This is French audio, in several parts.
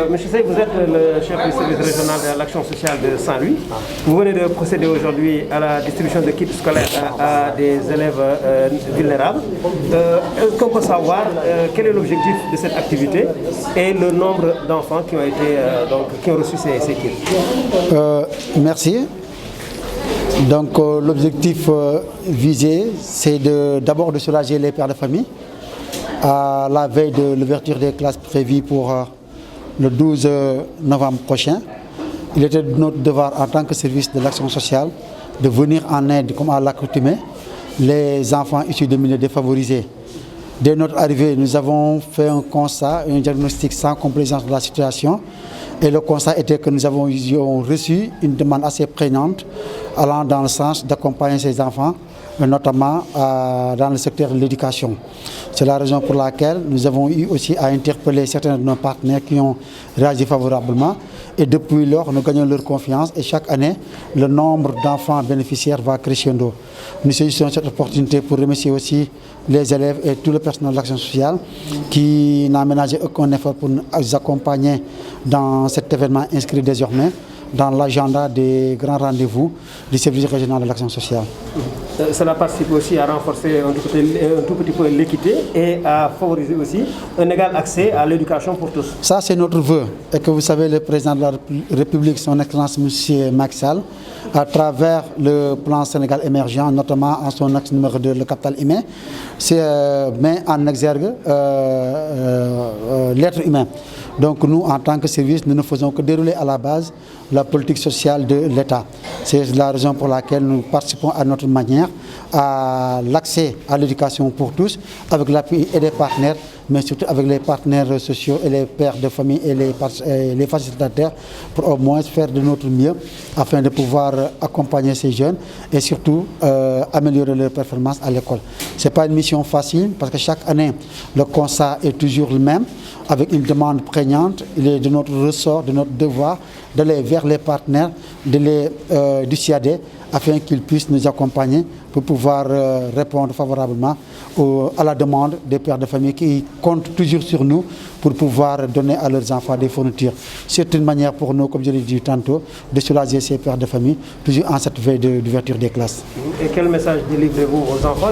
Monsieur Sey, vous êtes le chef du service régional de l'action sociale de Saint-Louis. Vous venez de procéder aujourd'hui à la distribution de kits scolaires à des élèves vulnérables. Est-ce qu'on peut savoir quel est l'objectif de cette activité et le nombre d'enfants qui ont reçu ces kits? Merci. Donc l'objectif visé, c'est d'abord de soulager les pères de famille à la veille de l'ouverture des classes prévues pour le 12 novembre prochain. Il était de notre devoir en tant que service de l'action sociale de venir en aide, comme à l'accoutumée, les enfants issus de milieux défavorisés. Dès notre arrivée, nous avons fait un constat, un diagnostic sans complaisance de la situation. Et le constat était que nous avons reçu une demande assez prégnante allant dans le sens d'accompagner ces enfants, notamment dans le secteur de l'éducation. C'est la raison pour laquelle nous avons eu aussi à interpeller certains de nos partenaires qui ont réagi favorablement. Et depuis lors, nous gagnons leur confiance et chaque année, le nombre d'enfants bénéficiaires va crescendo. Nous saisissons cette opportunité pour remercier aussi les élèves et tout le personnel de l'action sociale qui n'a ménagé aucun effort pour nous accompagner dans cet événement inscrit désormais dans l'agenda des grands rendez-vous du service régional de l'action sociale. Cela participe aussi à renforcer un tout petit peu l'équité et à favoriser aussi un égal accès à l'éducation pour tous. Ça, c'est notre vœu. Et que vous savez, le président de la République, son Excellence M. Macky Sall, à travers le plan Sénégal émergent, notamment en son axe numéro 2, le capital humain, met en exergue l'être humain. Donc nous, en tant que service, nous ne faisons que dérouler à la base la politique sociale de l'État. C'est la raison pour laquelle nous participons à notre manière à l'accès à l'éducation pour tous, avec l'appui et des partenaires, mais surtout avec les partenaires sociaux et les pères de famille et les facilitateurs pour au moins faire de notre mieux afin de pouvoir accompagner ces jeunes et surtout améliorer leur performance à l'école. Ce n'est pas une mission facile parce que chaque année, le constat est toujours le même avec une demande prégnante. Il est de notre ressort, de notre devoir d'aller vers les partenaires du CIAD afin qu'ils puissent nous accompagner pour pouvoir répondre favorablement à la demande des pères de famille qui comptent toujours sur nous pour pouvoir donner à leurs enfants des fournitures. C'est une manière pour nous, comme je l'ai dit tantôt, de soulager ces pères de famille, toujours en cette veille d'ouverture des classes. Et quel message délivrez-vous aux enfants?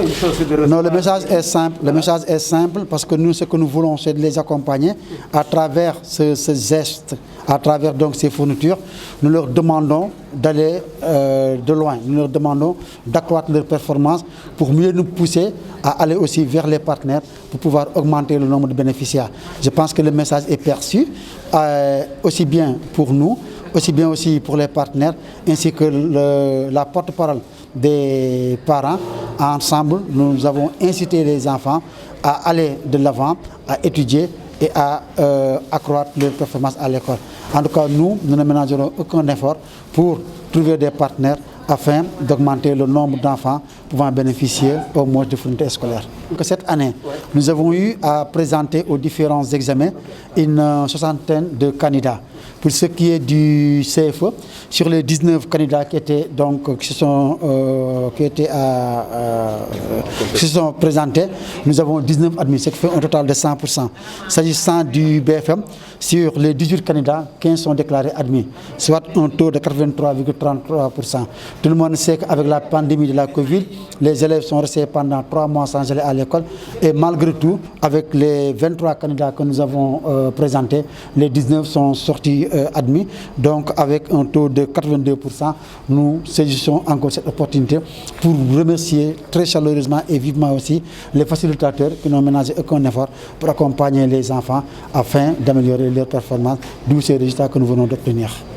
Non, le message est simple. Le message est simple parce que nous, ce que nous voulons, c'est de les accompagner à travers ce geste, à travers donc ces fournitures. Nous leur demandons d'aller de loin. Nous leur demandons d'accroître leur performance pour mieux nous pousser à aller aussi vers les partenaires pour pouvoir augmenter le nombre de bénéficiaires. Je pense que le message est perçu, aussi bien pour nous, aussi bien aussi pour les partenaires, ainsi que la porte-parole des parents. Ensemble, nous avons incité les enfants à aller de l'avant, à étudier et à accroître leur performance à l'école. En tout cas, nous ne ménagerons aucun effort pour trouver des partenaires afin d'augmenter le nombre d'enfants pouvant bénéficier au moins de fournitures scolaires. Cette année, nous avons eu à présenter aux différents examens une soixantaine de candidats. Pour ce qui est du CFE, sur les 19 candidats qui se sont présentés, nous avons 19 admis, ce qui fait un total de 100%. S'agissant du BFM, sur les 18 candidats, 15 sont déclarés admis, soit un taux de 83,33%. Tout le monde sait qu'avec la pandémie de la Covid, les élèves sont restés pendant 3 mois sans aller à l'école. Et malgré tout, avec les 23 candidats que nous avons présentés, les 19 sont sortis admis. Donc avec un taux de 82%, nous saisissons encore cette opportunité pour remercier très chaleureusement et vivement aussi les facilitateurs qui n'ont ménagé aucun effort pour accompagner les enfants afin d'améliorer leur performance, d'où ces résultats que nous venons d'obtenir.